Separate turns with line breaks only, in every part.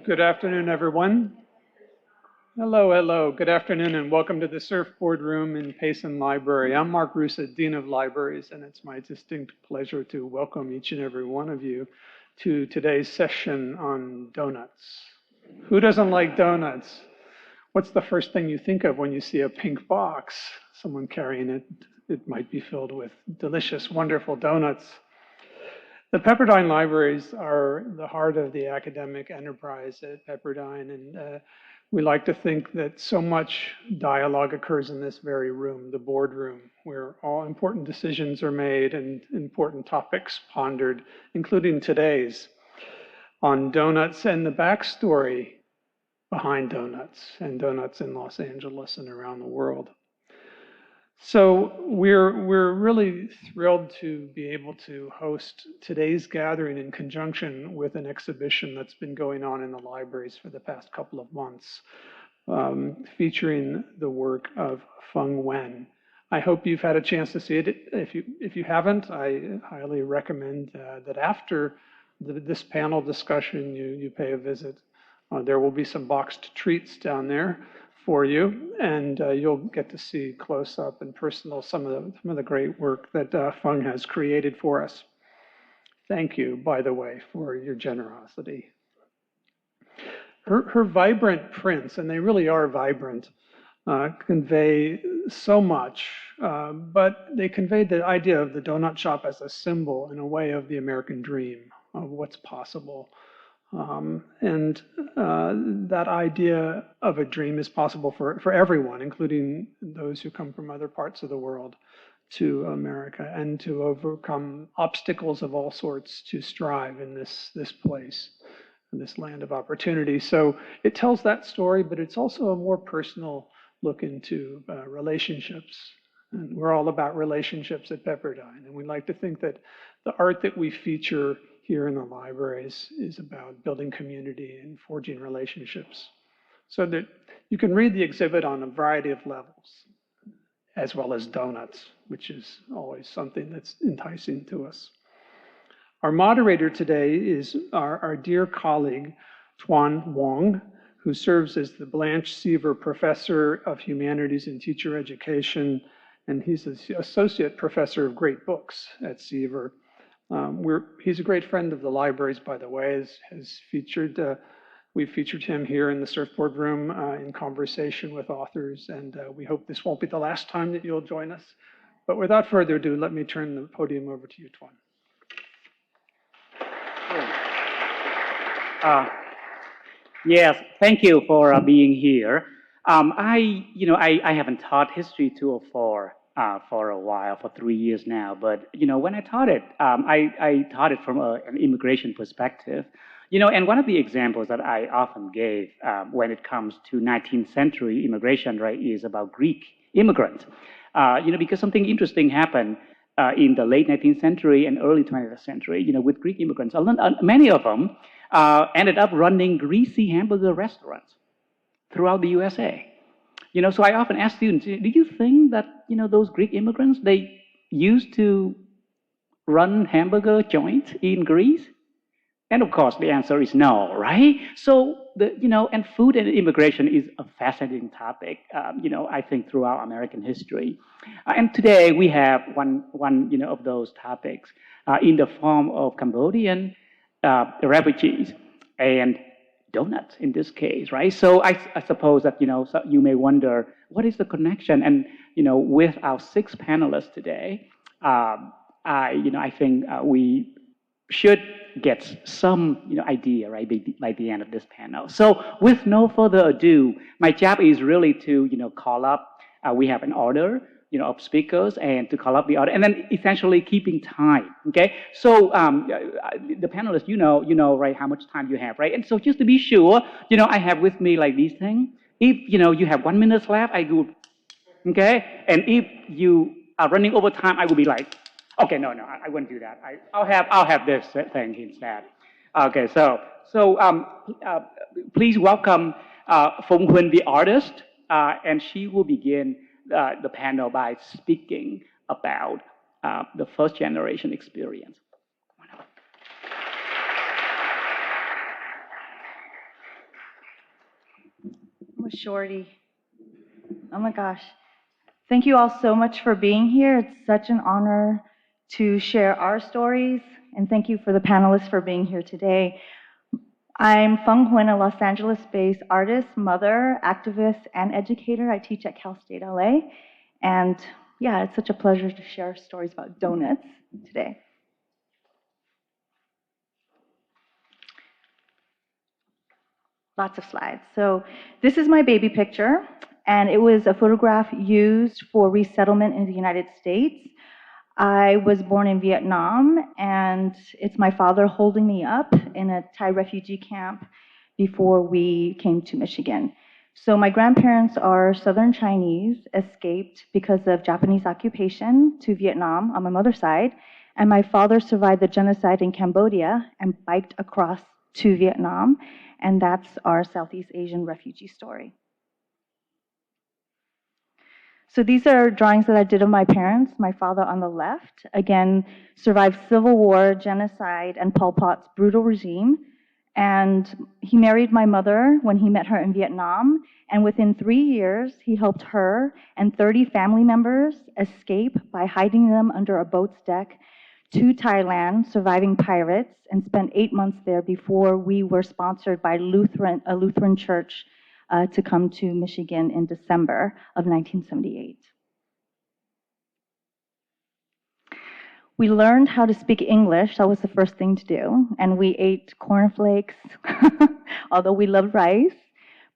Good afternoon, everyone. Hello, hello. Good afternoon, and welcome to the Surfboard Room in Payson Library. I'm Mark Rusa, Dean of Libraries, and it's my distinct pleasure to welcome each and every one of you to today's session on donuts. Who doesn't like donuts? What's the first thing you think of when you see a pink box? Someone carrying it. It might be filled with delicious, wonderful donuts. The Pepperdine Libraries are the heart of the academic enterprise at Pepperdine, and we like to think that so much dialogue occurs in this very room, the boardroom, where all important decisions are made and important topics pondered, including today's on donuts and the backstory behind donuts and donuts in Los Angeles and around the world. So we're really thrilled to be able to host today's gathering in conjunction with an exhibition that's been going on in the libraries for the past couple of months, featuring the work of Phung Huynh. I hope you've had a chance to see it. If you haven't, I highly recommend that after this panel discussion, you pay a visit. There will be some boxed treats down there for you, and you'll get to see close up and personal some of the great work that Phung has created for us. Thank you, by the way, for your generosity. Her vibrant prints, and they really are vibrant, convey so much, but they convey the idea of the donut shop as a symbol in a way of the American dream, of what's possible. That idea of a dream is possible for everyone, including those who come from other parts of the world to America, and to overcome obstacles of all sorts to strive in this place, in this land of opportunity. So it tells that story, but it's also a more personal look into relationships. And we're all about relationships at Pepperdine, and we like to think that the art that we feature here in the libraries is about building community and forging relationships. So that you can read the exhibit on a variety of levels, as well as donuts, which is always something that's enticing to us. Our moderator today is our dear colleague, Tuan Hoang, who serves as the Blanche Seaver Professor of Humanities and Teacher Education, and he's the Associate Professor of Great Books at Seaver. He's a great friend of the libraries, by the way, we've featured him here in the Surfboard Room in conversation with authors, and we hope this won't be the last time that you'll join us. But without further ado, let me turn the podium over to you, Tuan.
Yes, thank you for being here. I haven't taught history 204 for a while, for 3 years now. But when I taught it, I taught it from an immigration perspective. And one of the examples that I often gave when it comes to 19th century immigration, right, is about Greek immigrants. Because something interesting happened in the late 19th century and early 20th century, with Greek immigrants. Many of them ended up running greasy hamburger restaurants throughout the USA. So I often ask students, do you think that, those Greek immigrants, they used to run hamburger joints in Greece? And of course, the answer is no, right? So, and food and immigration is a fascinating topic, I think throughout American history. And today we have one of those topics in the form of Cambodian refugees and donuts in this case, right? So I suppose that, so you may wonder, what is the connection? And, with our 6 panelists today, I think we should get some idea, right, by the end of this panel. So with no further ado, my job is really to, call up, we have an order, of speakers, and to call up the order, and then essentially keeping time, okay? So the panelists, right, how much time you have, right? And so just to be sure, I have with me like these things. If, you have 1 minute left, I go, okay? And if you are running over time, I will be like, okay, no, I wouldn't do that. I'll have this thing instead. Okay, so please welcome Phung Huynh, the artist, and she will begin the panel by speaking about the first generation experience.
I'm a shorty. Oh my gosh. Thank you all so much for being here. It's such an honor to share our stories, and thank you for the panelists for being here today. I'm Phung Huynh, a Los Angeles-based artist, mother, activist, and educator. I teach at Cal State LA, and yeah, it's such a pleasure to share stories about donuts today. Lots of slides. So this is my baby picture, and it was a photograph used for resettlement in the United States. I was born in Vietnam, and it's my father holding me up in a Thai refugee camp before we came to Michigan. So my grandparents are Southern Chinese, escaped because of Japanese occupation to Vietnam on my mother's side, and my father survived the genocide in Cambodia and biked across to Vietnam, and that's our Southeast Asian refugee story. So these are drawings that I did of my parents. My father on the left, again, survived civil war, genocide, and Pol Pot's brutal regime. And he married my mother when he met her in Vietnam. And within 3 years, he helped her and 30 family members escape by hiding them under a boat's deck to Thailand, surviving pirates, and spent 8 months there before we were sponsored by a Lutheran church to come to Michigan in December of 1978. We learned how to speak English. That was the first thing to do. And we ate cornflakes, although we loved rice.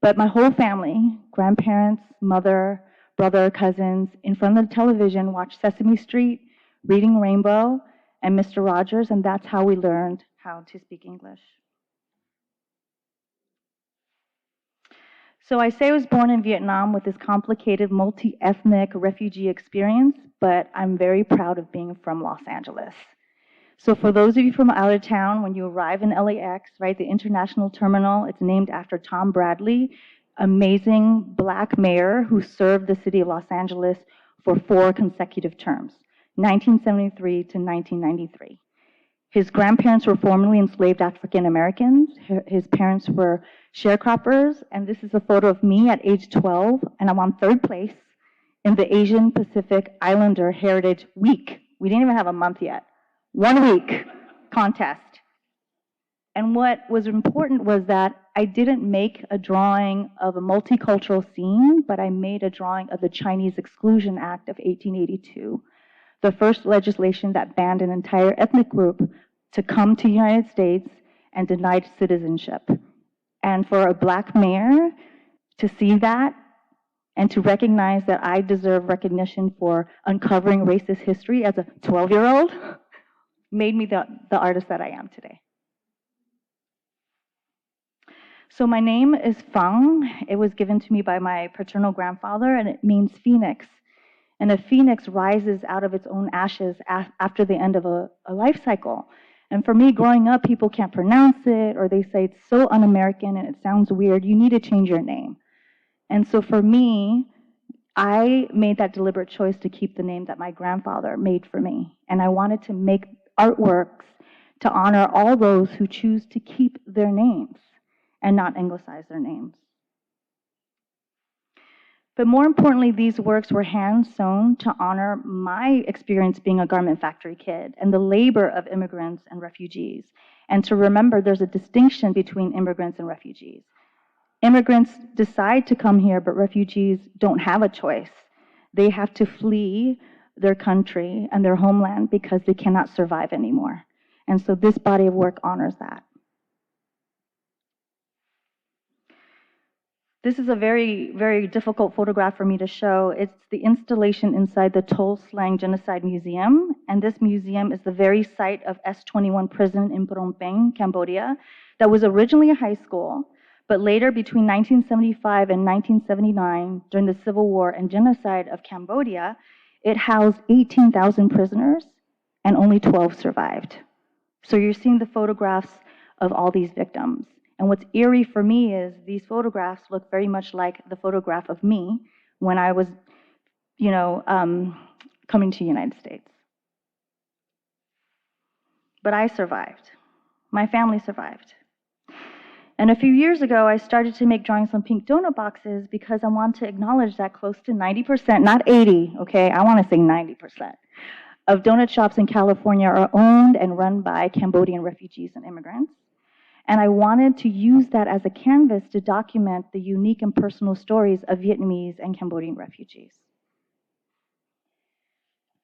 But my whole family, grandparents, mother, brother, cousins, in front of the television, watched Sesame Street, Reading Rainbow, and Mr. Rogers, and that's how we learned how to speak English. So I say I was born in Vietnam with this complicated multi-ethnic refugee experience, but I'm very proud of being from Los Angeles. So for those of you from out of town, when you arrive in LAX, right, the international terminal, it's named after Tom Bradley, amazing black mayor who served the city of Los Angeles for 4 consecutive terms, 1973 to 1993. His grandparents were formerly enslaved African Americans. His parents were sharecroppers, and this is a photo of me at age 12, and I'm on 3rd place in the Asian Pacific Islander Heritage Week. We didn't even have a month yet. 1 week contest. And what was important was that I didn't make a drawing of a multicultural scene, but I made a drawing of the Chinese Exclusion Act of 1882. The first legislation that banned an entire ethnic group to come to the United States and denied citizenship. And for a black mayor to see that and to recognize that I deserve recognition for uncovering racist history as a 12-year-old made me the artist that I am today. So my name is Phung. It was given to me by my paternal grandfather, and it means phoenix. And a phoenix rises out of its own ashes after the end of a life cycle. And for me, growing up, people can't pronounce it, or they say it's so un-American and it sounds weird. You need to change your name. And so for me, I made that deliberate choice to keep the name that my grandfather made for me. And I wanted to make artworks to honor all those who choose to keep their names and not anglicize their names. But more importantly, these works were hand-sewn to honor my experience being a garment factory kid and the labor of immigrants and refugees, and to remember there's a distinction between immigrants and refugees. Immigrants decide to come here, but refugees don't have a choice. They have to flee their country and their homeland because they cannot survive anymore. And so this body of work honors that. This is a very, very difficult photograph for me to show. It's the installation inside the Tol Slang Genocide Museum, and this museum is the very site of S21 prison in Phnom Penh, Cambodia, that was originally a high school, but later between 1975 and 1979, during the civil war and genocide of Cambodia, it housed 18,000 prisoners, and only 12 survived. So you're seeing the photographs of all these victims. And what's eerie for me is these photographs look very much like the photograph of me when I was, coming to the United States. But I survived. My family survived. And a few years ago, I started to make drawings on pink donut boxes because I want to acknowledge that close to 90%, not 80, okay, I want to say 90%, of donut shops in California are owned and run by Cambodian refugees and immigrants. And I wanted to use that as a canvas to document the unique and personal stories of Vietnamese and Cambodian refugees.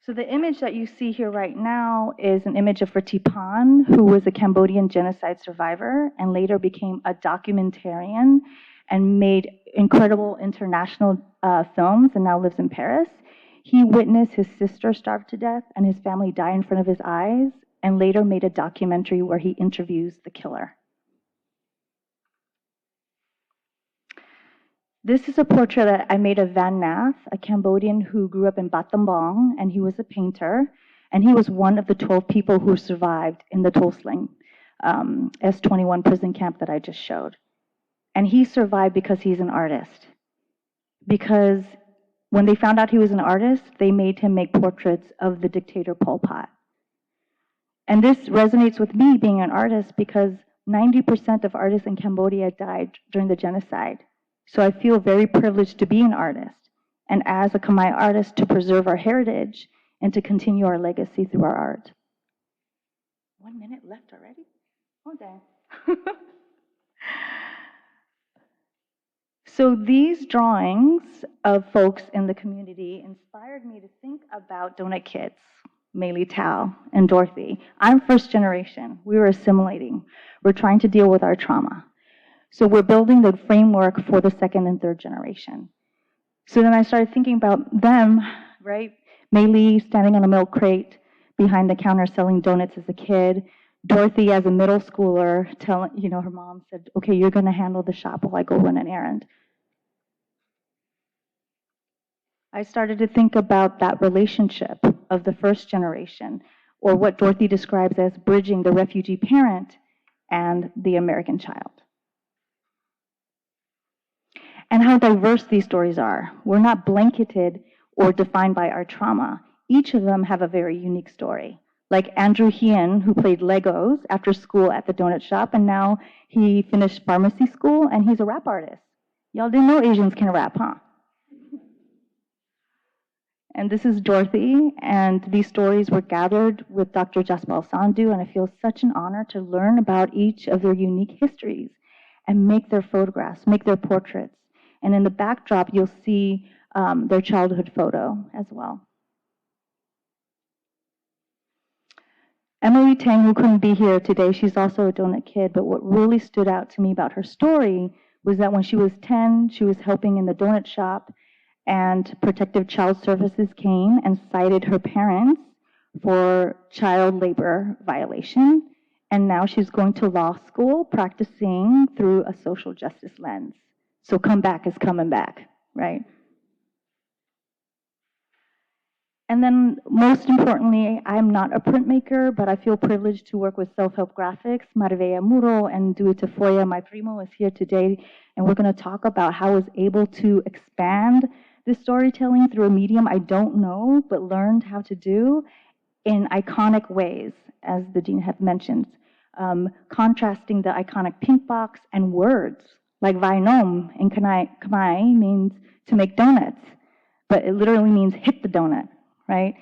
So the image that you see here right now is an image of Ratipan, who was a Cambodian genocide survivor and later became a documentarian and made incredible international films and now lives in Paris. He witnessed his sister starve to death and his family die in front of his eyes, and later made a documentary where he interviews the killer. This is a portrait that I made of Van Nath, a Cambodian who grew up in Battambang, and he was a painter, and he was one of the 12 people who survived in the Tuol Sleng S-21 prison camp that I just showed. And he survived because he's an artist. Because when they found out he was an artist, they made him make portraits of the dictator Pol Pot. And this resonates with me being an artist because 90% of artists in Cambodia died during the genocide. So I feel very privileged to be an artist, and as a Khmer artist, to preserve our heritage and to continue our legacy through our art. 1 minute left already? Oh, dang. So these drawings of folks in the community inspired me to think about donut kids, Mayly Tao and Dorothy. I'm first generation. We were assimilating. We're trying to deal with our trauma. So we're building the framework for the second and third generation. So then I started thinking about them, right? Mayly standing on a milk crate behind the counter selling donuts as a kid. Dorothy as a middle schooler telling, her mom said, okay, you're gonna handle the shop while I go run an errand. I started to think about that relationship of the first generation, or what Dorothy describes as bridging the refugee parent and the American child. And how diverse these stories are. We're not blanketed or defined by our trauma. Each of them have a very unique story. Like Andrew Hien, who played Legos after school at the donut shop, and now he finished pharmacy school, and he's a rap artist. Y'all didn't know Asians can rap, huh? And this is Dorothy, and these stories were gathered with Dr. Jaspal Sandhu, and I feel such an honor to learn about each of their unique histories and make their photographs, make their portraits. And in the backdrop, you'll see their childhood photo as well. Emily Tang, who couldn't be here today, she's also a donut kid, but what really stood out to me about her story was that when she was 10, she was helping in the donut shop, and Protective Child Services came and cited her parents for child labor violation, and now she's going to law school practicing through a social justice lens. So come back is coming back, right? And then most importantly, I'm not a printmaker, but I feel privileged to work with self-help graphics. Marvella Muro and Dewey Tafoya, my primo, is here today, and we're going to talk about how I was able to expand this storytelling through a medium I don't know, but learned how to do in iconic ways, as the dean had mentioned, contrasting the iconic pink box and words, like Vai Nom in Khmer means to make donuts, but it literally means hit the donut, right?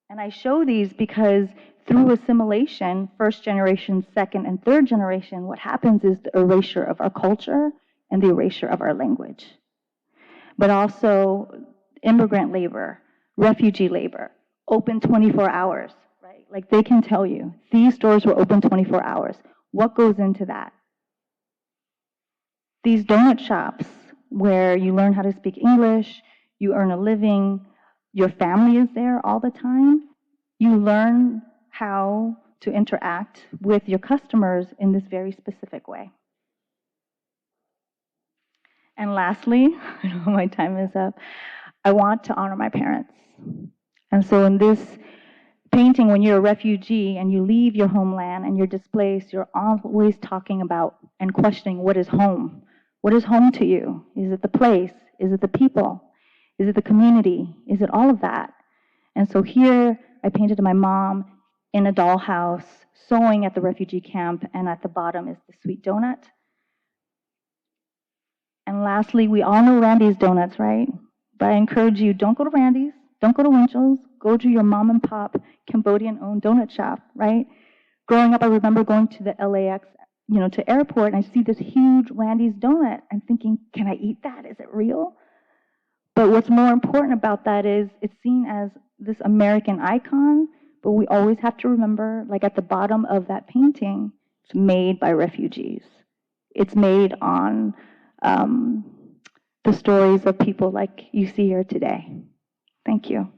And I show these because through assimilation, first generation, second, and third generation, what happens is the erasure of our culture and the erasure of our language. But also immigrant labor, refugee labor, open 24 hours, right? Like they can tell you, these stores were open 24 hours. What goes into that? These donut shops where you learn how to speak English, you earn a living, your family is there all the time. You learn how to interact with your customers in this very specific way. And lastly, I know my time is up, I want to honor my parents. And so in this painting, when you're a refugee and you leave your homeland and you're displaced, you're always talking about and questioning what is home. What is home to you? Is it the place? Is it the people? Is it the community? Is it all of that? And so here I painted my mom in a dollhouse, sewing at the refugee camp, and at the bottom is the sweet donut. And lastly, we all know Randy's Donuts, right? But I encourage you, don't go to Randy's, don't go to Winchell's, go to your mom and pop Cambodian-owned donut shop, right? Growing up, I remember going to the LAX, to airport, and I see this huge Randy's donut. I'm thinking, can I eat that? Is it real? But what's more important about that is it's seen as this American icon, but we always have to remember, like at the bottom of that painting, it's made by refugees. It's made on the stories of people like you see here today. Thank you.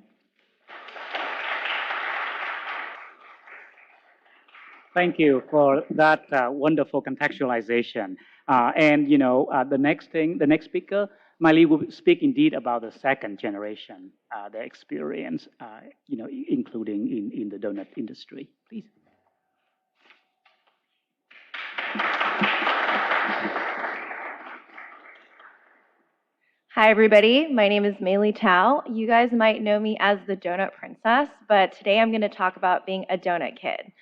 Thank you for that wonderful contextualization. The next speaker, Mayly, will speak indeed about the second generation, their experience, including in the donut industry. Please.
Hi, everybody. My name is Mayly Tao. You guys might know me as the Donut Princess, but today I'm going to talk about being a donut kid.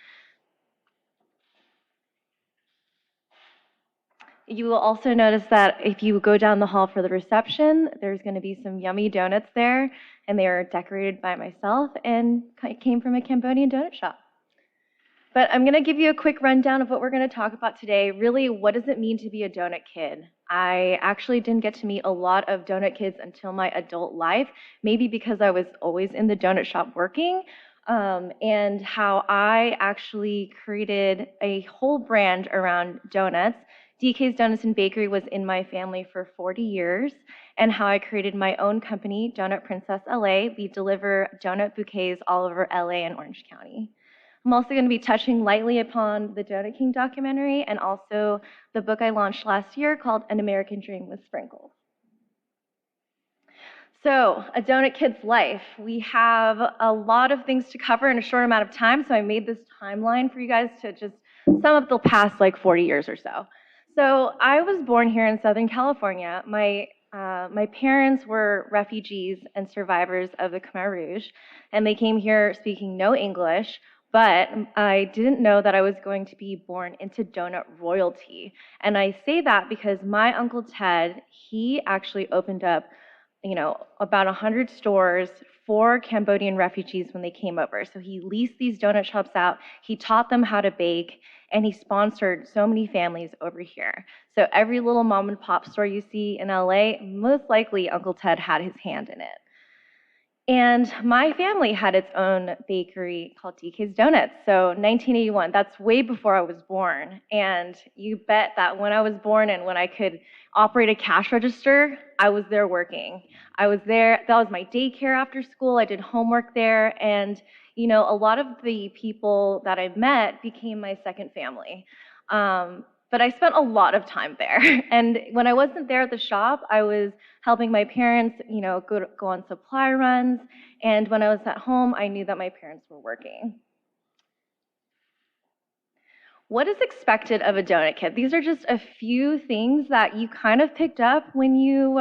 You will also notice that if you go down the hall for the reception, there's going to be some yummy donuts there, and they are decorated by myself and came from a Cambodian donut shop. But I'm going to give you a quick rundown of what we're going to talk about today. Really, what does it mean to be a donut kid? I actually didn't get to meet a lot of donut kids until my adult life, maybe because I was always in the donut shop working, and how I actually created a whole brand around donuts. DK's Donuts and Bakery was in my family for 40 years, and how I created my own company, Donut Princess LA. We deliver donut bouquets all over LA and Orange County. I'm also going to be touching lightly upon the Donut King documentary and also the book I launched last year called An American Dream with Sprinkles. So, a donut kid's life. We have a lot of things to cover in a short amount of time, so I made this timeline for you guys to just sum up the past 40 years or so. So, I was born here in Southern California. My parents were refugees and survivors of the Khmer Rouge, and they came here speaking no English. But I didn't know that I was going to be born into donut royalty. And I say that because my Uncle Ted, he actually opened up, about 100 stores for Cambodian refugees when they came over. So he leased these donut shops out, he taught them how to bake, and he sponsored so many families over here. So every little mom and pop store you see in LA, most likely Uncle Ted had his hand in it. And my family had its own bakery called DK's Donuts. So 1981, that's way before I was born. And you bet that when I was born and when I could operate a cash register, I was there working. I was there, that was my daycare after school. I did homework there. And, a lot of the people that I met became my second family. But I spent a lot of time there. And when I wasn't there at the shop, I was helping my parents, go on supply runs. And when I was at home, I knew that my parents were working. What is expected of a donut kid? These are just a few things that you kind of picked up when you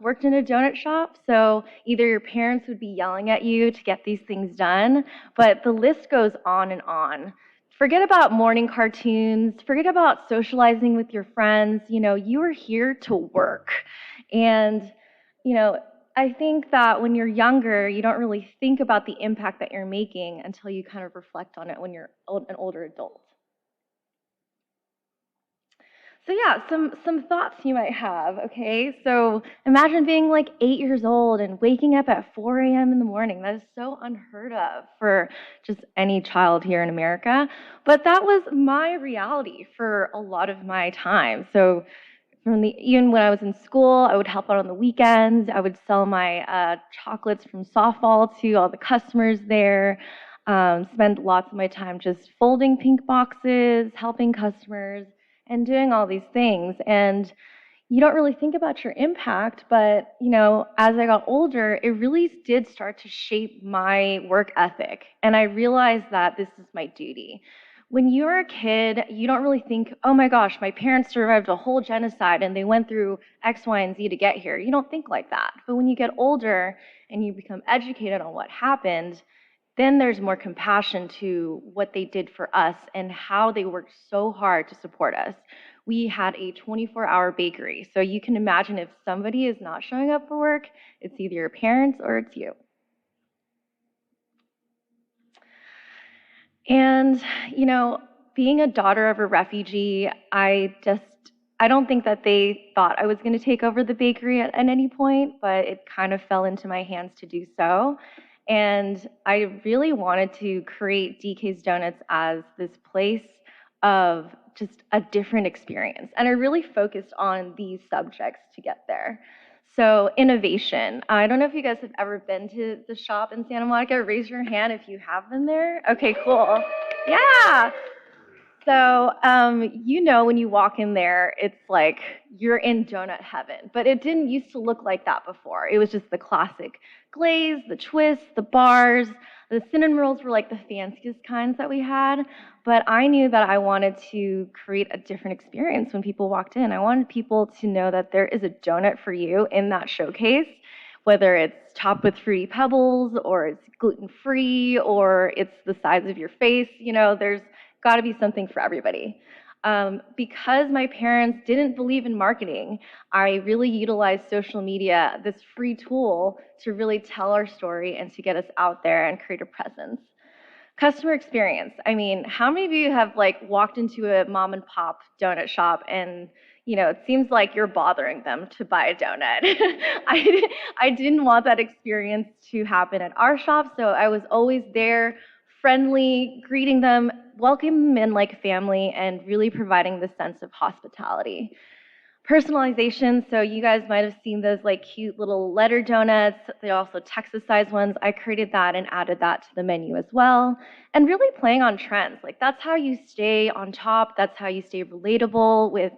worked in a donut shop. So either your parents would be yelling at you to get these things done, but the list goes on and on. Forget about morning cartoons, forget about socializing with your friends. You are here to work. And, I think that when you're younger, you don't really think about the impact that you're making until you kind of reflect on it when you're an older adult. So yeah, some thoughts you might have, okay? So imagine being 8 years old and waking up at 4 a.m. in the morning. That is so unheard of for just any child here in America. But that was my reality for a lot of my time. So even when I was in school, I would help out on the weekends. I would sell my chocolates from softball to all the customers there. Spend lots of my time just folding pink boxes, helping customers, and doing all these things. And you don't really think about your impact, but as I got older, it really did start to shape my work ethic. And I realized that this is my duty. When you're a kid, you don't really think, oh my gosh, my parents survived a whole genocide and they went through X, Y, and Z to get here. You don't think like that. But when you get older and you become educated on what happened, then there's more compassion to what they did for us and how they worked so hard to support us. We had a 24-hour bakery, so you can imagine if somebody is not showing up for work, it's either your parents or it's you. And, you know, being a daughter of a refugee, I don't think that they thought I was going to take over the bakery at any point, but it kind of fell into my hands to do so. And I really wanted to create DK's Donuts as this place of just a different experience. And I really focused on these subjects to get there. So innovation. I don't know if you guys have ever been to the shop in Santa Monica. Raise your hand if you have been there. Okay, cool. Yeah. So, you know, when you walk in there, it's like you're in donut heaven. But it didn't used to look like that before. It was just the classic glaze, the twists, the bars. The cinnamon rolls were like the fanciest kinds that we had. But I knew that I wanted to create a different experience when people walked in. I wanted people to know that there is a donut for you in that showcase, whether it's topped with Fruity Pebbles or it's gluten-free or it's the size of your face. You know, there's got to be something for everybody. Because my parents didn't believe in marketing, I really utilized social media, this free tool, to really tell our story and to get us out there and create a presence. Customer experience. I mean, how many of you have like walked into a mom and pop donut shop and, you know, it seems like you're bothering them to buy a donut? I didn't want that experience to happen at our shop, so I was always there, friendly, greeting them, welcoming them in like family, and really providing the sense of hospitality. Personalization, so you guys might have seen those like cute little letter donuts. They're also Texas-sized ones. I created that and added that to the menu as well. And really playing on trends. Like that's how you stay on top. That's how you stay relatable with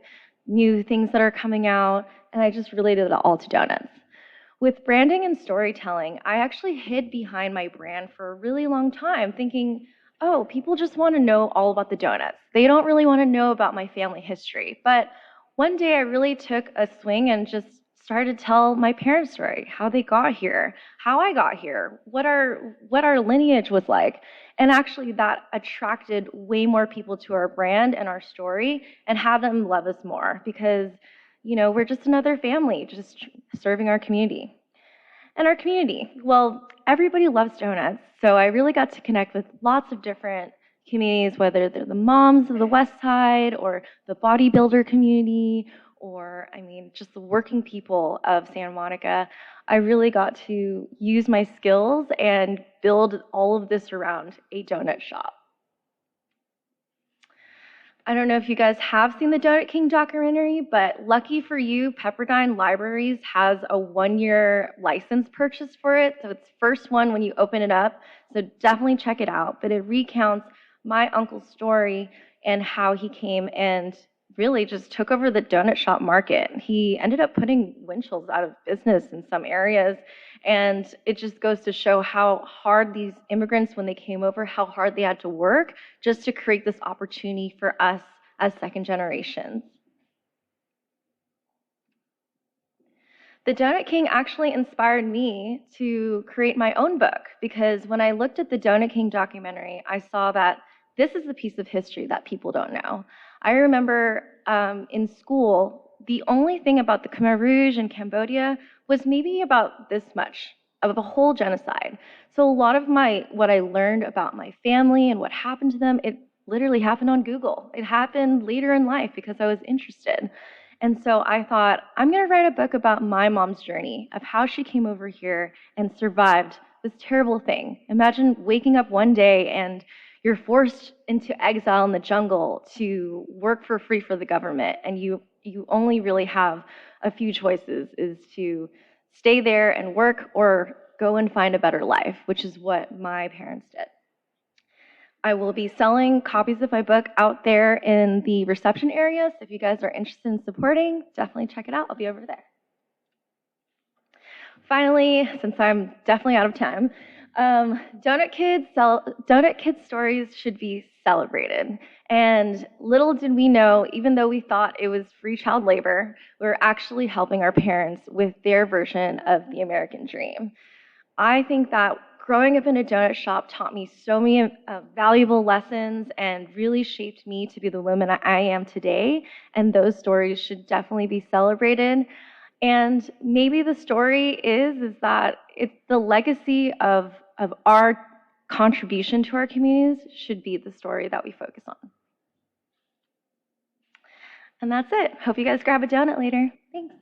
new things that are coming out. And I just related it all to donuts. With branding and storytelling, I actually hid behind my brand for a really long time, thinking, oh, people just want to know all about the donuts. They don't really want to know about my family history. But one day I really took a swing and just started to tell my parents' story, how they got here, how I got here, what our lineage was like. And actually that attracted way more people to our brand and our story and had them love us more because, you know, we're just another family, just serving our community. And our community, well, everybody loves donuts, so I really got to connect with lots of different communities, whether they're the moms of the West Side or the bodybuilder community or, I mean, just the working people of Santa Monica. I really got to use my skills and build all of this around a donut shop. I don't know if you guys have seen the Donut King documentary, but lucky for you, Pepperdine Libraries has a 1-year license purchase for it. So it's first one when you open it up. So definitely check it out. But it recounts my uncle's story and how he came and really just took over the donut shop market. He ended up putting Winchell's out of business in some areas. And it just goes to show how hard these immigrants, when they came over, how hard they had to work just to create this opportunity for us as second generations. The Donut King actually inspired me to create my own book because when I looked at the Donut King documentary, I saw that this is a piece of history that people don't know. I remember in school, the only thing about the Khmer Rouge in Cambodia was maybe about this much of the whole genocide. So a lot of what I learned about my family and what happened to them, it literally happened on Google. It happened later in life because I was interested. And so I thought, I'm going to write a book about my mom's journey of how she came over here and survived this terrible thing. Imagine waking up one day and you're forced into exile in the jungle to work for free for the government, and you only really have a few choices, is to stay there and work or go and find a better life, which is what my parents did. I will be selling copies of my book out there in the reception area, so if you guys are interested in supporting, definitely check it out. I'll be over there. Finally, since I'm definitely out of time, Donut Kids stories should be celebrated. And little did we know, even though we thought it was free child labor, we were actually helping our parents with their version of the American dream. I think that growing up in a donut shop taught me so many valuable lessons and really shaped me to be the woman I am today. And those stories should definitely be celebrated. And maybe the story is that it's the legacy of our contribution to our communities should be the story that we focus on. And that's it. Hope you guys grab a donut later. Thanks.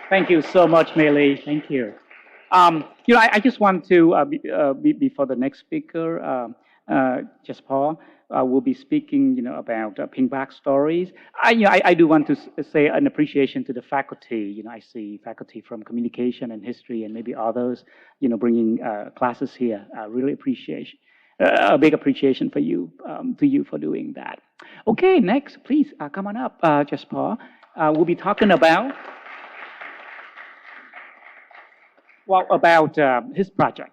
Thank you so much, Mayly. Thank you. I just want to, before the next speaker, Jaspal, will be speaking, about pink back stories. I do want to say an appreciation to the faculty. I see faculty from communication and history and maybe others, bringing classes here. I really appreciate a big appreciation for you, to you for doing that. Okay, next, please come on up, Jaspal. We'll be talking about. Well, about his project.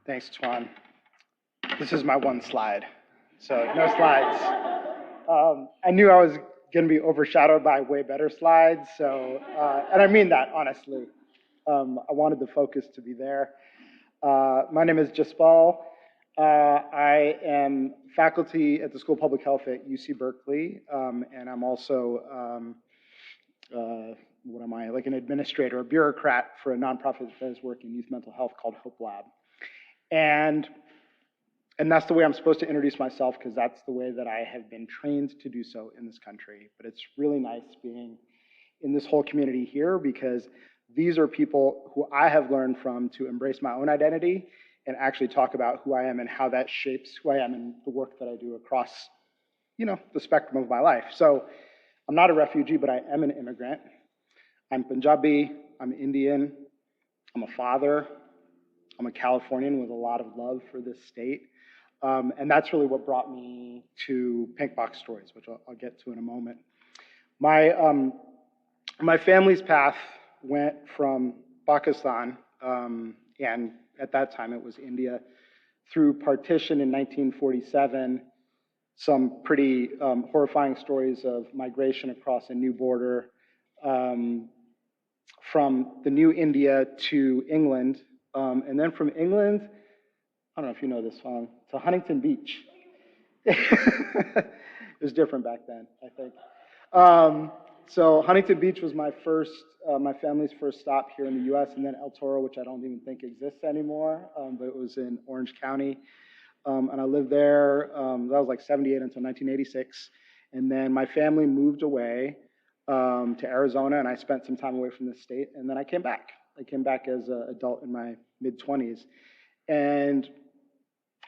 Thanks, Tuan. This is my one slide, so no slides. I knew I was going to be overshadowed by way better slides, so, and I mean that honestly. I wanted the focus to be there. My name is Jaspal. I am faculty at the School of Public Health at UC Berkeley, and I'm also what am I, like an administrator, a bureaucrat for a nonprofit that does work in youth mental health called Hope Lab. And that's the way I'm supposed to introduce myself, because that's the way that I have been trained to do so in this country. But it's really nice being in this whole community here, because these are people who I have learned from to embrace my own identity and actually talk about who I am and how that shapes who I am in the work that I do across, the spectrum of my life. So I'm not a refugee, but I am an immigrant. I'm Punjabi, I'm Indian, I'm a father, I'm a Californian with a lot of love for this state. And that's really what brought me to Pink Box Stories, which I'll get to in a moment. My family's path went from Pakistan, and at that time it was India, through partition in 1947, some pretty horrifying stories of migration across a new border, from the new India to England, and then from England, I don't know if you know this song, to Huntington Beach. It was different back then, I think. So Huntington Beach was my family's first stop here in the US, and then El Toro, which I don't even think exists anymore, but it was in Orange County. And I lived there, that was like 78 until 1986. And then my family moved away to Arizona, and I spent some time away from the state, and then I came back. I came back as an adult in my mid-20s, and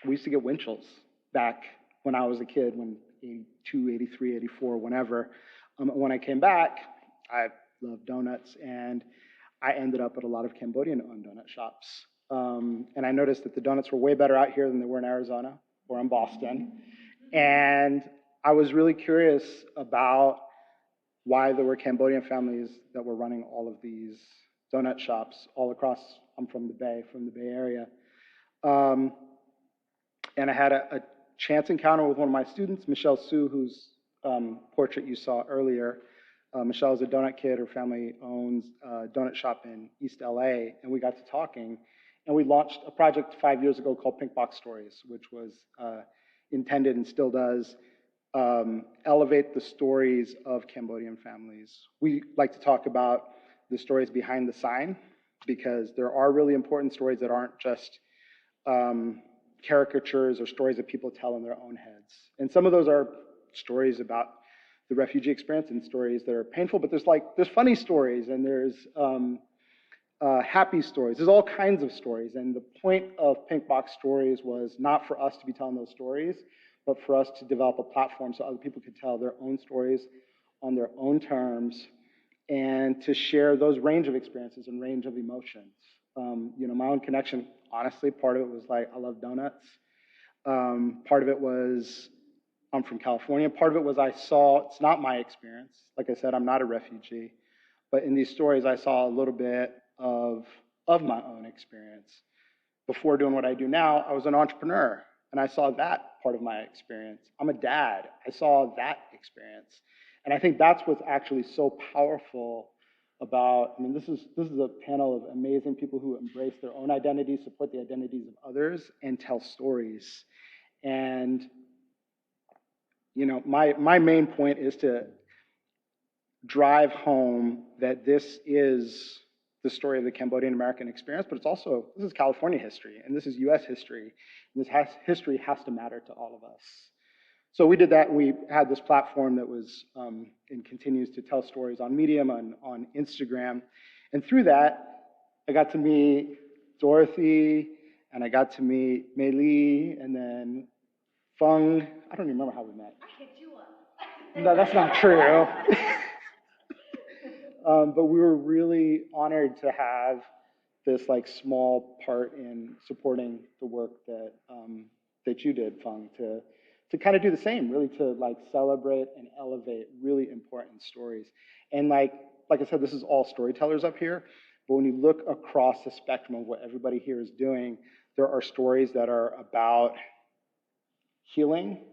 we used to get Winchell's back when I was a kid, when 82, 83, 84, whenever. When I came back, I loved donuts, and I ended up at a lot of Cambodian-owned donut shops. And I noticed that the donuts were way better out here than they were in Arizona or in Boston. And I was really curious about why there were Cambodian families that were running all of these donut shops all across. I'm from the Bay Area. And I had a chance encounter with one of my students, Michelle Su, whose portrait you saw earlier. Michelle is a donut kid. Her family owns a donut shop in East LA, and we got to talking. And we launched a project 5 years ago called Pink Box Stories, which was intended and still does elevate the stories of Cambodian families. We like to talk about the stories behind the sign, because there are really important stories that aren't just caricatures or stories that people tell in their own heads. And some of those are stories about the refugee experience and stories that are painful, but there's funny stories, and there's happy stories. There's all kinds of stories. And the point of Pink Box Stories was not for us to be telling those stories, but for us to develop a platform so other people could tell their own stories on their own terms, and to share those range of experiences and range of emotions. My own connection, honestly, part of it was like, I love donuts. Part of it was, I'm from California. Part of it was I saw, it's not my experience. Like I said, I'm not a refugee. But in these stories, I saw a little bit of my own experience. Before doing what I do now, I was an entrepreneur, and I saw that part of my experience. I'm a dad. I saw that experience. And I think that's what's actually so powerful about, I mean, this is a panel of amazing people who embrace their own identities, support the identities of others, and tell stories. And, you know, my main point is to drive home that this is the story of the Cambodian American experience, but it's also, this is California history, and this is US history, and this history has to matter to all of us. So we did that, and we had this platform that was, and continues to tell stories on Medium, on Instagram, and through that, I got to meet Dorothy, and I got to meet Mayly, and then Phung, I don't even remember how we met. I hit you up. No, that's not true. But we were really honored to have this like small part in supporting the work that that you did, Phung, to kind of do the same, really to like celebrate and elevate really important stories. And like I said, this is all storytellers up here, but when you look across the spectrum of what everybody here is doing, there are stories that are about healing.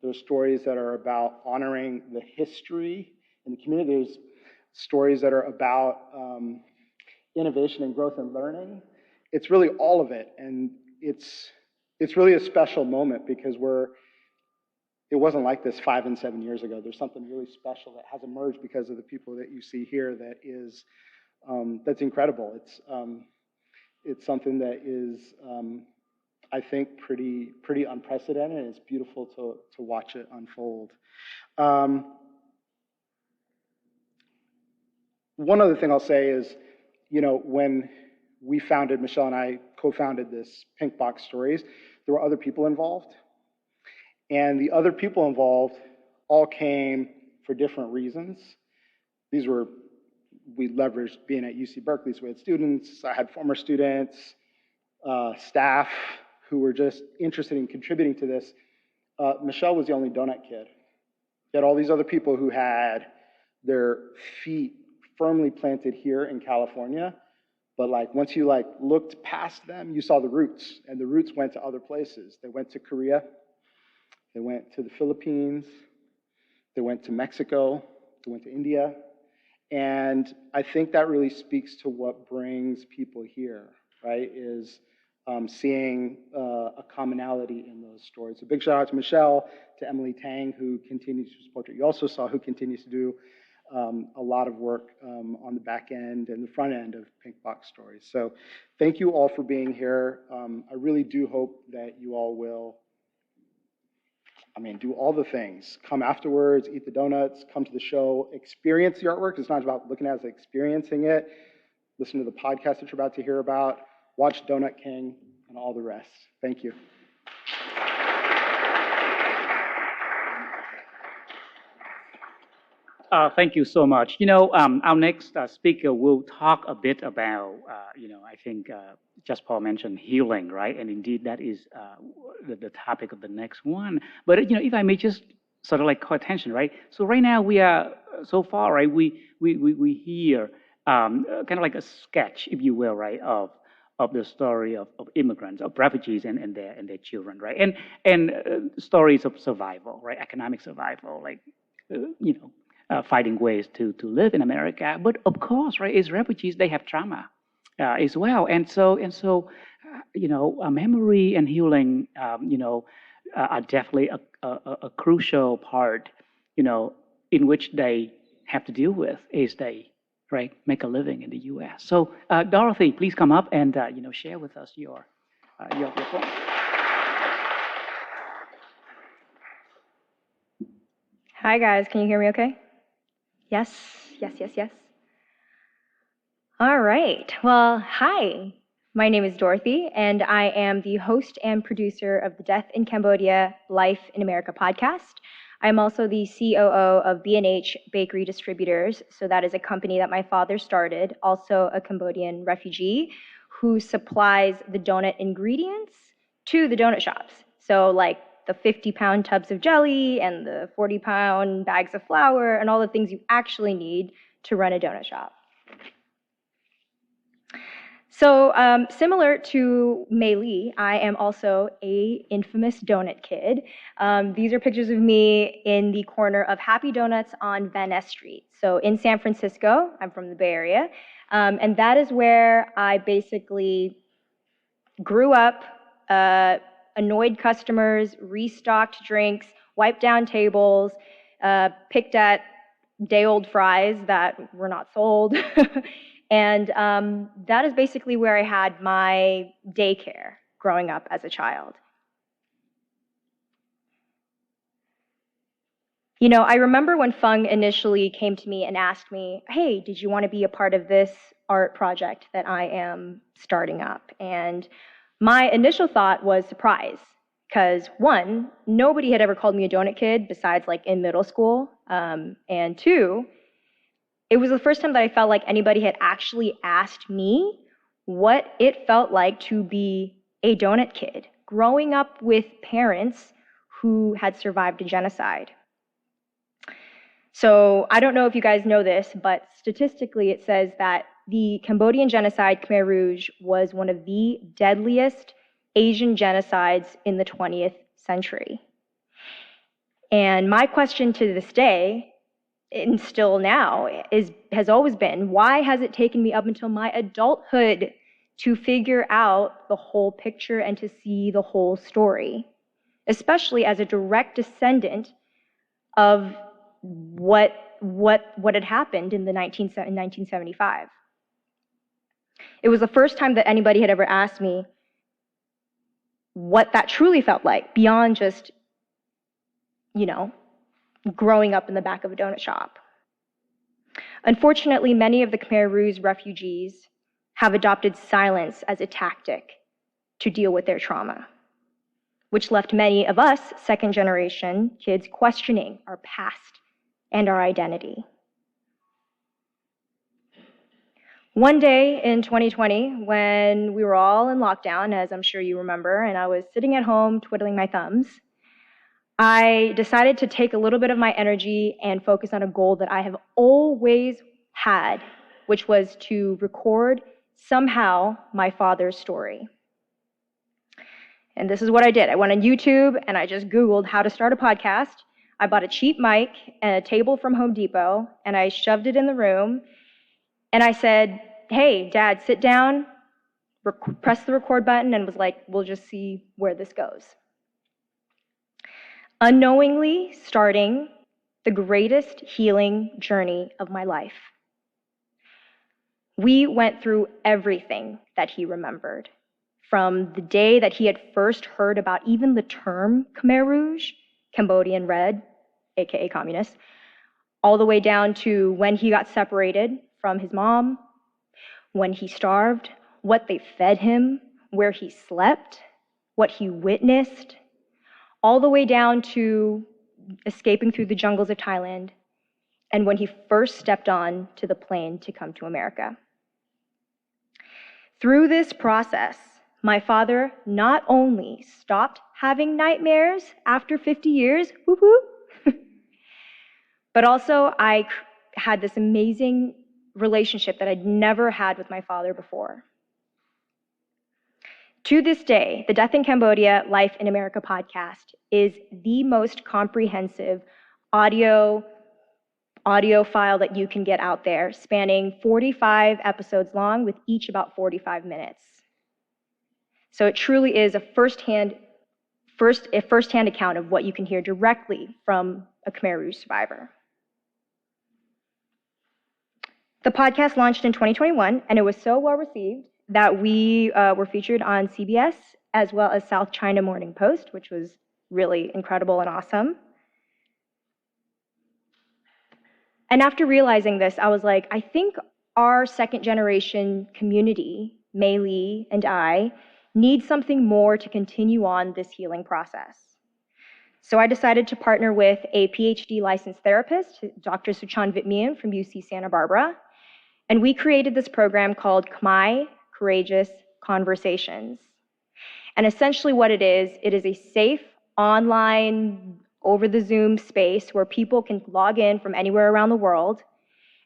There's stories that are about honoring the history in the community. There's stories that are about innovation and growth and learning. It's really all of it, and it's really a special moment because it wasn't like this 5 and 7 years ago. There's something really special that has emerged because of the people that you see here that is that's incredible. It's something that is I think pretty unprecedented, and it's beautiful to watch it unfold. One other thing I'll say is, you know, when we founded, Michelle and I co-founded this Pink Box Stories, there were other people involved. And the other people involved all came for different reasons. We leveraged being at UC Berkeley, so we had students, I had former students, staff who were just interested in contributing to this. Michelle was the only donut kid. You had all these other people who had their feet firmly planted here in California, but like once you like looked past them, you saw the roots, and the roots went to other places. They went to Korea, they went to the Philippines, they went to Mexico, they went to India, and I think that really speaks to what brings people here, right, is seeing a commonality in those stories. A big shout out to Michelle, to Emily Tang, who continues to support it. You also saw who continues to do a lot of work on the back end and the front end of Pink Box Stories. So thank you all for being here. I really do hope that you all will, do all the things. Come afterwards, eat the donuts, come to the show, experience the artwork. It's not about looking at it, it's experiencing it. Listen to the podcast that you're about to hear about. Watch Donut King and all the rest. Thank you.
Thank you so much. You know, our next speaker will talk a bit about, I think Jaspal mentioned healing, right? And indeed, that is the topic of the next one. But, if I may just sort of like call attention, right? So right now we are, so far, right, we hear kind of like a sketch, if you will, right, of the story of immigrants, of refugees and their children, right? And stories of survival, right? Economic survival, like, finding ways to live in America. But of course, right, as refugees, they have trauma as well. And so, memory and healing, are definitely a crucial part, in which they have to deal with as they, right, make a living in the U.S. So, Dorothy, please come up and, share with us your point.
Hi, guys. Can you hear me okay? Yes. All right. Well, hi. My name is Dorothy, and I am the host and producer of the Death in Cambodia, Life in America podcast. I'm also the COO of B&H Bakery Distributors. So that is a company that my father started, also a Cambodian refugee who supplies the donut ingredients to the donut shops. So like the 50-pound tubs of jelly and the 40-pound bags of flour and all the things you actually need to run a donut shop. So similar to Mayly, I am also a infamous donut kid. These are pictures of me in the corner of Happy Donuts on Van Ness Street. So in San Francisco, I'm from the Bay Area, and that is where I basically grew up, annoyed customers, restocked drinks, wiped down tables, picked at day-old fries that were not sold. And that is basically where I had my daycare growing up as a child. You know, I remember when Phung initially came to me and asked me, hey, did you want to be a part of this art project that I am starting up? And my initial thought was surprise, because one, nobody had ever called me a donut kid besides like in middle school. And two, it was the first time that I felt like anybody had actually asked me what it felt like to be a donut kid, growing up with parents who had survived a genocide. So I don't know if you guys know this, but statistically it says that the Cambodian genocide, Khmer Rouge, was one of the deadliest Asian genocides in the 20th century. And my question to this day, and still now, has always been, why has it taken me up until my adulthood to figure out the whole picture and to see the whole story, especially as a direct descendant of what had happened in 1975. It was the first time that anybody had ever asked me what that truly felt like, beyond just, you know, growing up in the back of a donut shop. Unfortunately, many of the Khmer Rouge refugees have adopted silence as a tactic to deal with their trauma, which left many of us second-generation kids questioning our past and our identity. One day in 2020, when we were all in lockdown, as I'm sure you remember, and I was sitting at home twiddling my thumbs, I decided to take a little bit of my energy and focus on a goal that I have always had, which was to record somehow my father's story. And this is what I did. I went on YouTube and I just Googled how to start a podcast. I bought a cheap mic and a table from Home Depot, and I shoved it in the room. And I said, hey, Dad, sit down, press the record button, and was like, we'll just see where this goes. Unknowingly starting the greatest healing journey of my life. We went through everything that he remembered, from the day that he had first heard about even the term Khmer Rouge, Cambodian Red, aka communists, all the way down to when he got separated from his mom, when he starved, what they fed him, where he slept, what he witnessed, all the way down to escaping through the jungles of Thailand, and when he first stepped on to the plane to come to America. Through this process, my father not only stopped having nightmares after 50 years, woo-hoo, but also I had this amazing relationship that I'd never had with my father before. To this day, the Death in Cambodia, Life in America podcast is the most comprehensive audio file that you can get out there, spanning 45 episodes long with each about 45 minutes. So it truly is a first-hand account of what you can hear directly from a Khmer Rouge survivor. The podcast launched in 2021, and it was so well received that we were featured on CBS as well as South China Morning Post, which was really incredible and awesome. And after realizing this, I was like, I think our second generation community, Mayly and I, need something more to continue on this healing process. So I decided to partner with a PhD licensed therapist, Dr. Suchan Vitmian from UC Santa Barbara, and we created this program called Khmer Courageous Conversations. And essentially what it is a safe online over the Zoom space where people can log in from anywhere around the world,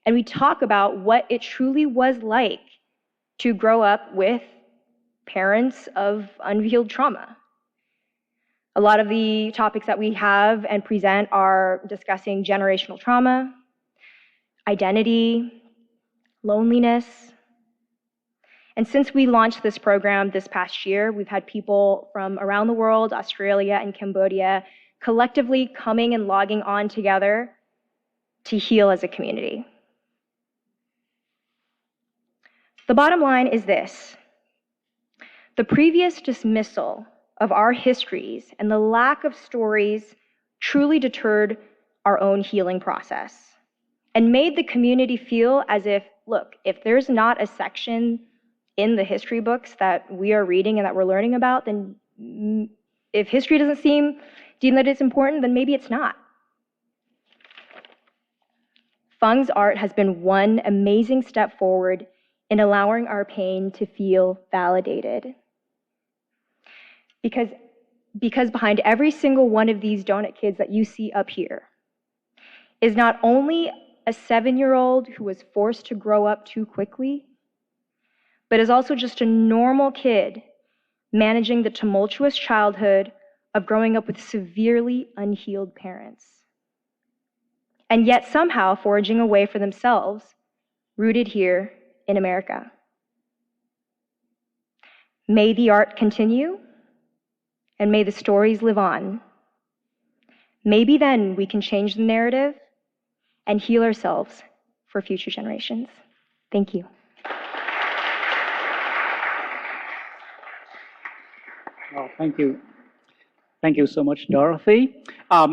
and we talk about what it truly was like
to grow up with parents of unhealed trauma. A lot of the topics that we have and present are discussing generational trauma, identity, loneliness. And since we launched this program this past year, we've had people from around the world, Australia and Cambodia, collectively coming and logging on together to heal as a community. The bottom line is this: the previous dismissal of our histories and the lack of stories truly deterred our own healing process and made the community feel as if, look, if there's not a section in the history books that we are reading and that we're learning about, then if history doesn't deem that it's important, then maybe it's not. Phung's art has been one amazing step forward in allowing our pain to feel validated. Because behind every single one of these donut kids that you see up here is not only a 7-year-old who was forced to grow up too quickly, but is also just a normal kid managing the tumultuous childhood of growing up with severely unhealed parents, and yet somehow forging a way for themselves, rooted here in America. May the art continue, and may the stories live on. Maybe then we can change the narrative and heal ourselves for future generations. Thank you.
Well, thank you. Thank you so much, Dorothy.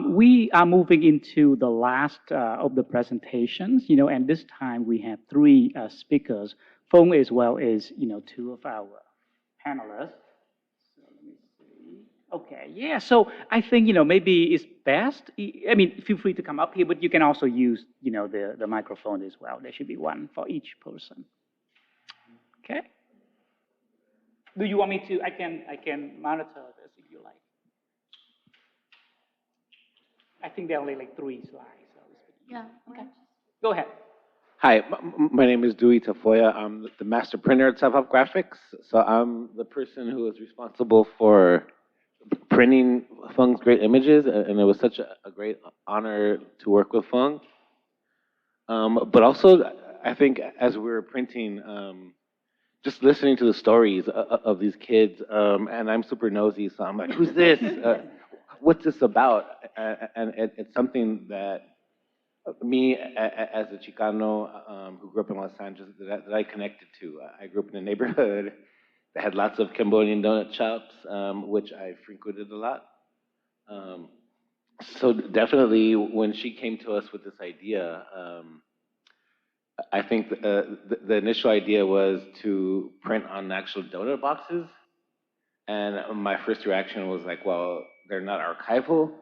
We are moving into the last of the presentations, and this time we have 3 speakers, Phung as well as, 2 of our panelists. So let me see. Okay, yeah, so I think, maybe it's best, feel free to come up here, but you can also use, the microphone as well. There should be one for each person. Okay. Do you want me to, I can monitor this if you like. I think there are only like 3 slides. So
Yeah.
Okay. Go ahead.
Hi, my name is Dewey Tafoya. I'm the master printer at Self-Help Graphics. So I'm the person who is responsible for printing Phung's great images, and it was such a great honor to work with Phung. But also, I think as we were printing, just listening to the stories of these kids, and I'm super nosy, so I'm like, who's this? What's this about? And it's something that me, as a Chicano who grew up in Los Angeles, that I connected to. I grew up in a neighborhood that had lots of Cambodian donut shops, which I frequented a lot. So definitely, when she came to us with this idea, I think the initial idea was to print on actual donut boxes. And my first reaction was like, well, they're not archival.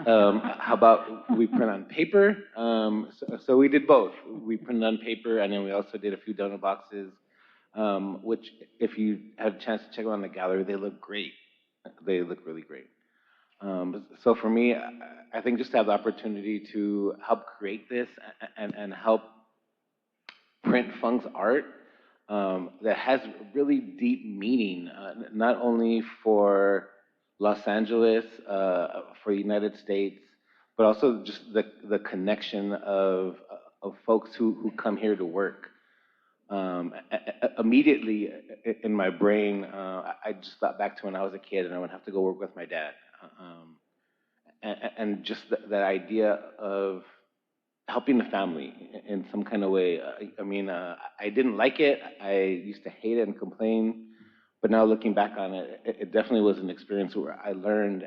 How about we print on paper? So we did both. We printed on paper, and then we also did a few donut boxes, which, if you had a chance to check out in the gallery, they look great. They look really great. So for me, I think just to have the opportunity to help create this and help print Phung's art that has really deep meaning, not only for Los Angeles, for the United States, but also just the connection of folks who come here to work. Immediately in my brain, I just thought back to when I was a kid and I would have to go work with my dad. And just that idea of helping the family in some kind of way. I didn't like it. I used to hate it and complain. But now looking back on it, it definitely was an experience where I learned.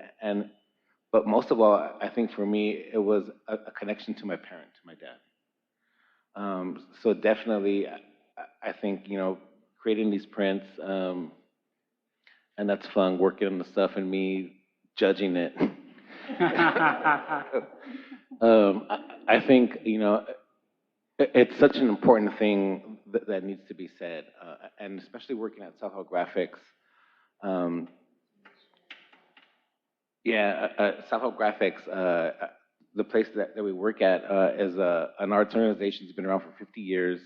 But most of all, I think for me, it was a connection to my parent, to my dad. So definitely, I think, creating these prints, and that's fun, working on the stuff and me judging it. I think, it's such an important thing that needs to be said, and especially working at Self-Help Graphics. Self-Help Graphics, the place that we work at is an arts organization that's been around for 50 years.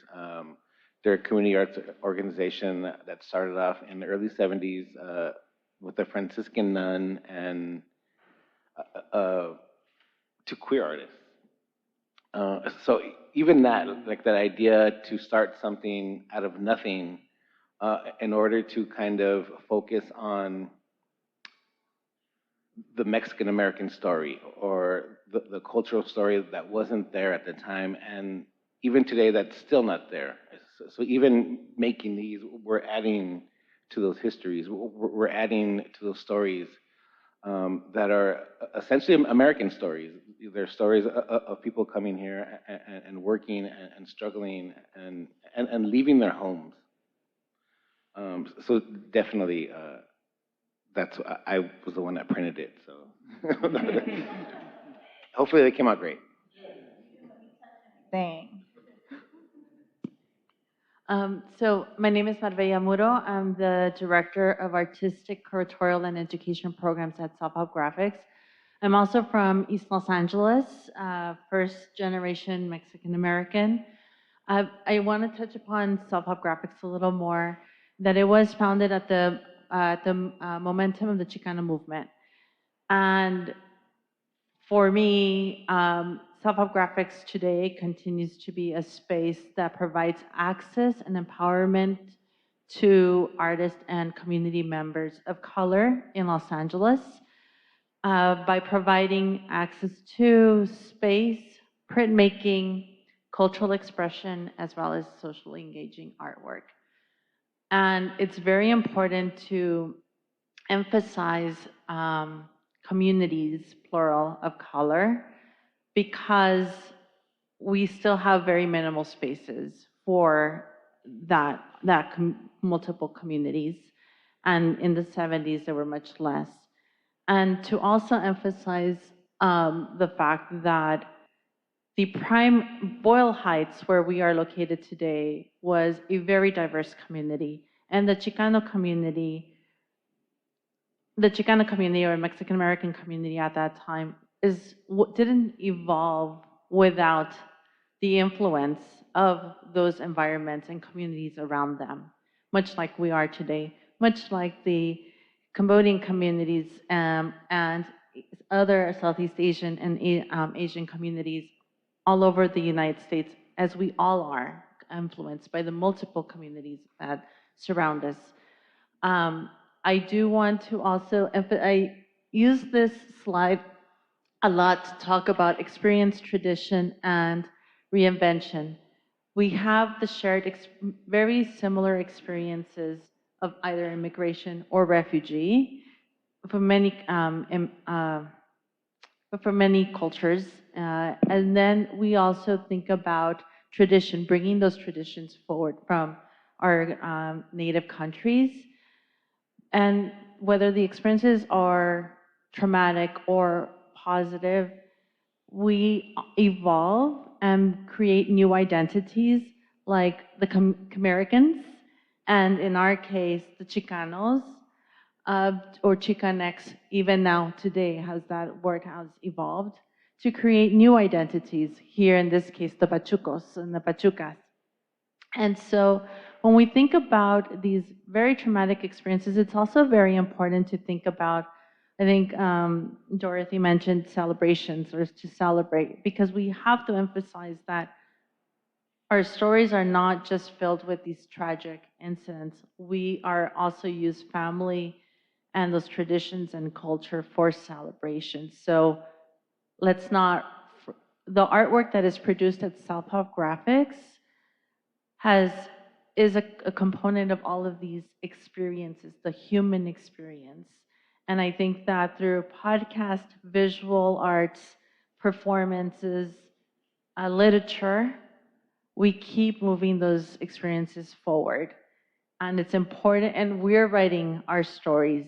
They're a community arts organization that started off in the early 70s with a Franciscan nun and to queer artists. So even that, like that idea to start something out of nothing in order to kind of focus on the Mexican American story or the cultural story that wasn't there at the time, and even today that's still not there. So even making these, we're adding to those histories, we're adding to those stories that are essentially American stories. They're stories of people coming here and working and struggling and leaving their homes. So definitely, that's I was the one that printed it. So hopefully they came out great.
Thanks.
So my name is Marvella Muro. I'm the Director of Artistic, Curatorial, and Education Programs at Self-Help Graphics. I'm also from East Los Angeles, first generation Mexican American. I want to touch upon Self-Help Graphics a little more, that it was founded at the momentum of the Chicano movement. And for me, Self-Help Graphics today continues to be a space that provides access and empowerment to artists and community members of color in Los Angeles by providing access to space, printmaking, cultural expression, as well as socially engaging artwork. And it's very important to emphasize communities, plural, of color, because we still have very minimal spaces for multiple communities. And in the 70s, there were much less. And to also emphasize the fact that the prime Boyle Heights, where we are located today, was a very diverse community. And the Chicano community or Mexican American community at that time didn't evolve without the influence of those environments and communities around them, much like we are today, much like the Cambodian communities and other Southeast Asian and Asian communities all over the United States, as we all are influenced by the multiple communities that surround us. I do want to also I use this slide a lot to talk about experience, tradition, and reinvention. We have the shared, very similar experiences of either immigration or refugee for many cultures. And then we also think about tradition, bringing those traditions forward from our native countries. And whether the experiences are traumatic or positive, we evolve and create new identities like the Khmericans, and in our case, the Chicanos, or Chicanx, even now today that word has evolved to create new identities, here in this case, the Pachucos and the Pachucas. And so when we think about these very traumatic experiences, it's also very important to think about, I think Dorothy mentioned celebrations, or to celebrate, because we have to emphasize that our stories are not just filled with these tragic incidents. We are also use family and those traditions and culture for celebration. So let's not, the artwork that is produced at Self-Help Graphics is a component of all of these experiences, the human experience. And I think that through podcast, visual arts, performances, literature, we keep moving those experiences forward. And it's important, and we're writing our stories.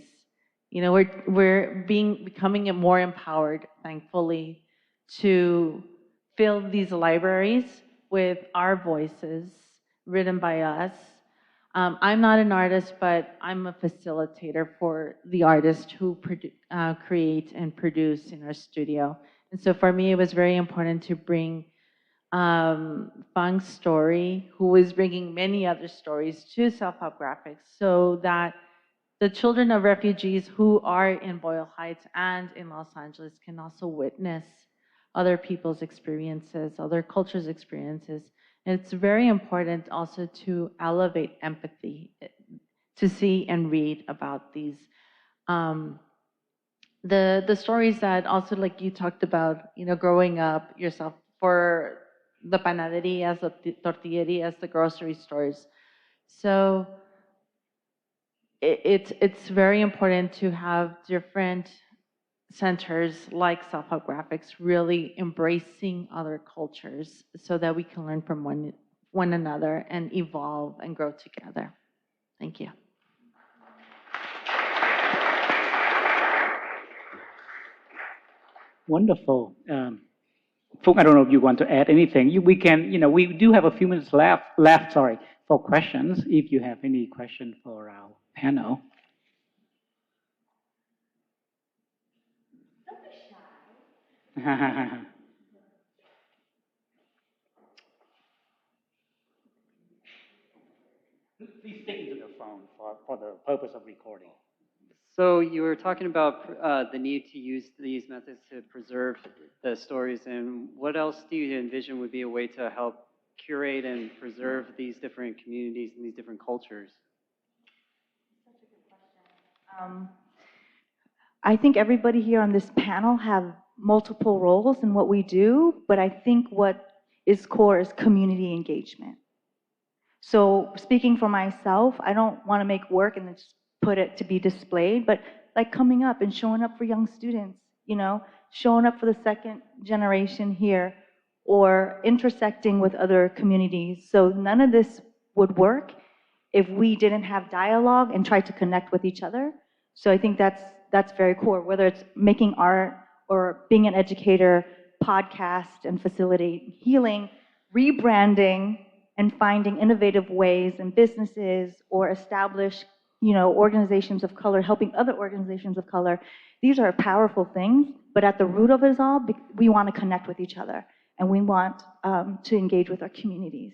You know, we're becoming more empowered, thankfully, to fill these libraries with our voices written by us. I'm not an artist, but I'm a facilitator for the artists who create and produce in our studio. And so for me, it was very important to bring Phung's story, who is bringing many other stories to self-help graphics so that the children of refugees who are in Boyle Heights and in Los Angeles can also witness other people's experiences, other cultures' experiences. And it's very important also to elevate empathy, to see and read about these. The stories that also, like you talked about, growing up yourself, for the panaderia, as the tortilleria, as the grocery stores. So it's very important to have different centers like self-help graphics really embracing other cultures so that we can learn from one another and evolve and grow together. Thank you.
Wonderful. Phung, I don't know if you want to add anything. We can, we do have a few minutes left, for questions, if you have any question for our panel. Please stick into the phone for the purpose of recording.
So you were talking about the need to use these methods to preserve the stories, and what else do you envision would be a way to help curate and preserve these different communities and these different cultures?
Such a good question. I think everybody here on this panel have multiple roles in what we do, but I think what is core is community engagement. So speaking for myself, I don't want to make work and then just put it to be displayed, but like coming up and showing up for young students, showing up for the second generation here, or intersecting with other communities. So none of this would work if we didn't have dialogue and try to connect with each other. So I think that's very core, whether it's making art or being an educator, podcast and facilitate healing, rebranding, and finding innovative ways in businesses or establish, organizations of color, helping other organizations of color. These are powerful things, but at the root of it all, we want to connect with each other and we want to engage with our communities.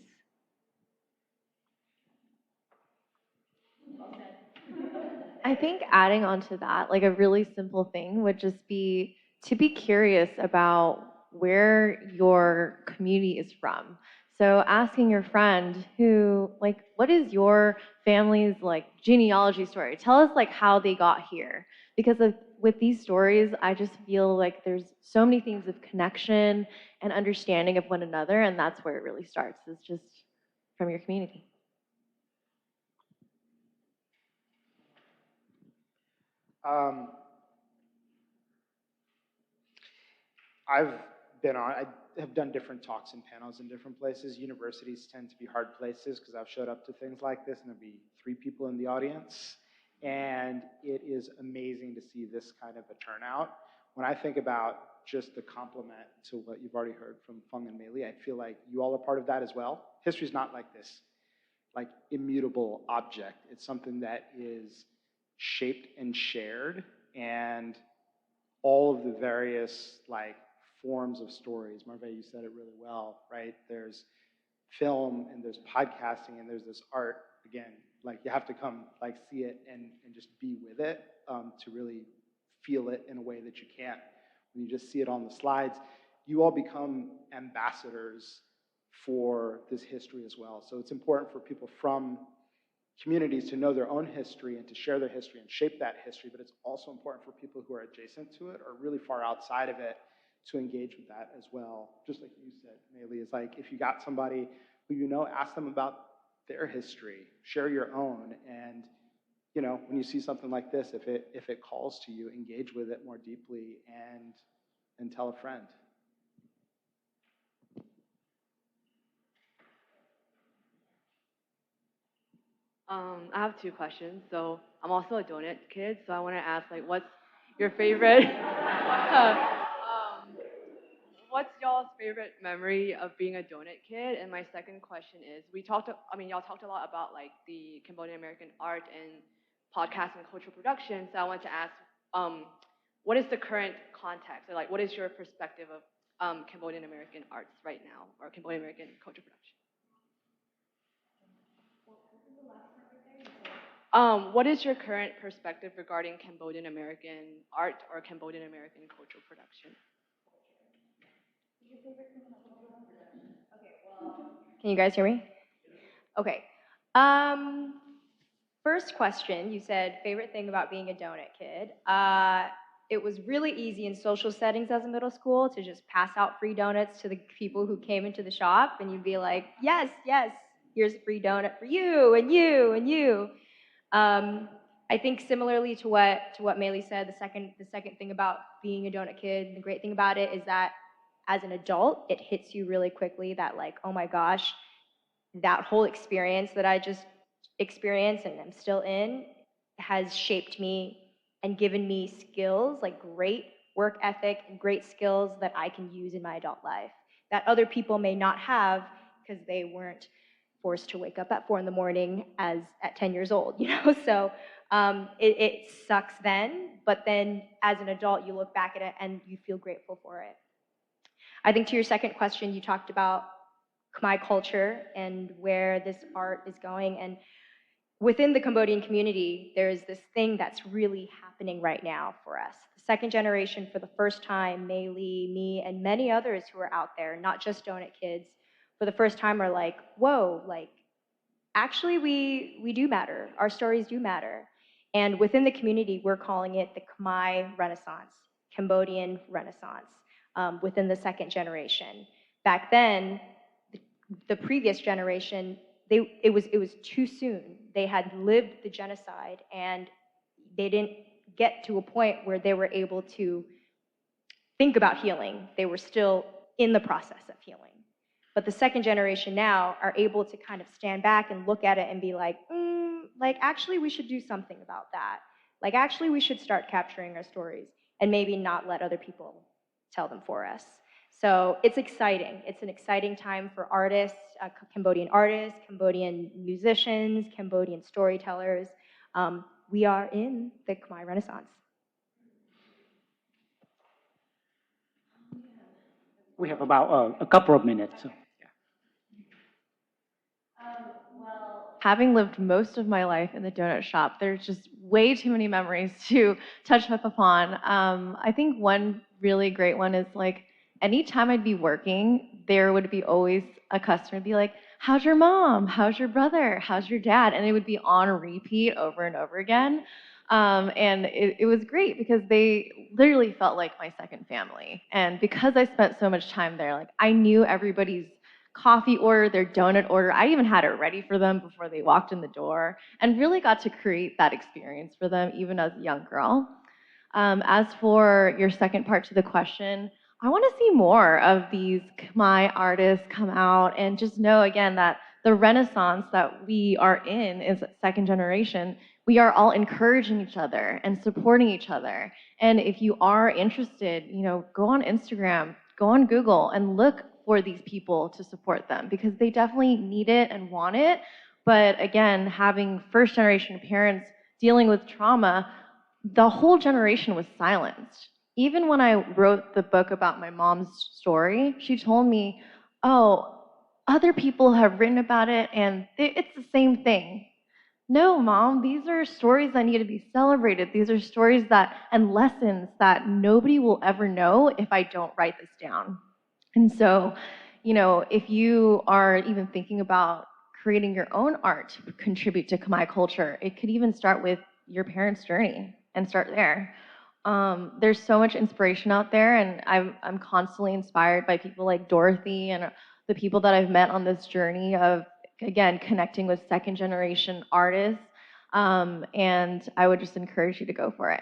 I think adding on to that, like a really simple thing would just be to be curious about where your community is from. So asking your friend what is your family's genealogy story? Tell us how they got here. Because with these stories, I just feel like there's so many things of connection and understanding of one another, and that's where it really starts. It's just from your community.
I have done different talks and panels in different places. Universities tend to be hard places because I've showed up to things like this and there'll be 3 people in the audience. And it is amazing to see this kind of a turnout. When I think about just the complement to what you've already heard from Phung and Mayly, I feel like you all are part of that as well. History's not like this, immutable object. It's something that is shaped and shared, and all of the various forms of stories. Marvella, you said it really well, right? There's film and there's podcasting and there's this art. Again, you have to come see it and just be with it to really feel it in a way that you can't when you just see it on the slides. You all become ambassadors for this history as well. So it's important for people from communities to know their own history and to share their history and shape that history, but it's also important for people who are adjacent to it or really far outside of it to engage with that as well. Just like you said, Mayly, it's if you got somebody who ask them about their history, share your own, and when you see something like this, if it calls to you, engage with it more deeply and tell a friend.
I have 2 questions. So I'm also a donut kid, so I want to ask, what's your favorite? What's y'all's favorite memory of being a donut kid? And my second question is, y'all talked a lot about the Cambodian American art and podcast and cultural production. So I want to ask, what is the current context? Or what is your perspective of Cambodian American arts right now, or Cambodian American culture production? What is your current perspective regarding Cambodian American art or Cambodian American cultural production?
Can you guys hear me? Okay. First question, you said favorite thing about being a donut kid. It was really easy in social settings as a middle school to just pass out free donuts to the people who came into the shop, and you'd be like, yes, yes, here's a free donut for you and you and you. I think similarly to what Mayly said, the second thing about being a donut kid, the great thing about it is that as an adult, it hits you really quickly that like, oh my gosh, that whole experience that I just experienced and I'm still in has shaped me and given me skills, like great work ethic and great skills that I can use in my adult life that other people may not have because they weren't forced to wake up at 4 a.m. as at 10 years old, you know? So it sucks then, but then as an adult, you look back at it and you feel grateful for it. I think to your second question, you talked about Khmer culture and where this art is going. And within the Cambodian community, there's this thing that's really happening right now for us. The second generation, for the first time, Mayly, me, and many others who are out there, not just donut kids, for the first time are like, whoa, like, actually we do matter. Our stories do matter. And within the community, we're calling it the Khmer Renaissance, Cambodian Renaissance, within the second generation. Back then, the previous generation, it was too soon. They had lived the genocide and they didn't get to a point where they were able to think about healing. They were still in the process of healing. But the second generation now are able to kind of stand back and look at it and be like, like actually we should do something about that. Like actually we should start capturing our stories and maybe not let other people tell them for us. So it's exciting. It's an exciting time for artists, Cambodian musicians, Cambodian storytellers. We are in the Khmer Renaissance.
We have about a couple of minutes. So.
Having lived most of my life in the donut shop, there's just way too many memories to touch up upon. I think one really great one is like, anytime I'd be working, there would be always a customer be like, how's your mom? How's your brother? How's your dad? And it would be on repeat over and over again. And it was great because they literally felt like my second family. And because I spent so much time there, like I knew everybody's coffee order, their donut order. I even had it ready for them before they walked in the door and really got to create that experience for them even as a young girl. As for your second part to the question, I want to see more of these Khmer artists come out and just know again that the renaissance that we are in is second generation. We are all encouraging each other and supporting each other. And if you are interested, you know, go on Instagram, go on Google and look for these people to support them because they definitely need it and want it. But again, having first generation parents dealing with trauma, the whole generation was silenced. Even when I wrote the book about my mom's story, she told me, oh, other people have written about it and it's the same thing. No, Mom, these are stories that need to be celebrated. These are stories and lessons that nobody will ever know if I don't write this down. And so, you know, if you are even thinking about creating your own art to contribute to Khmer culture, it could even start with your parents' journey and start there. There's so much inspiration out there, and I'm constantly inspired by people like Dorothy and the people that I've met on this journey of, again, connecting with second generation artists. And I would just encourage you to go for it.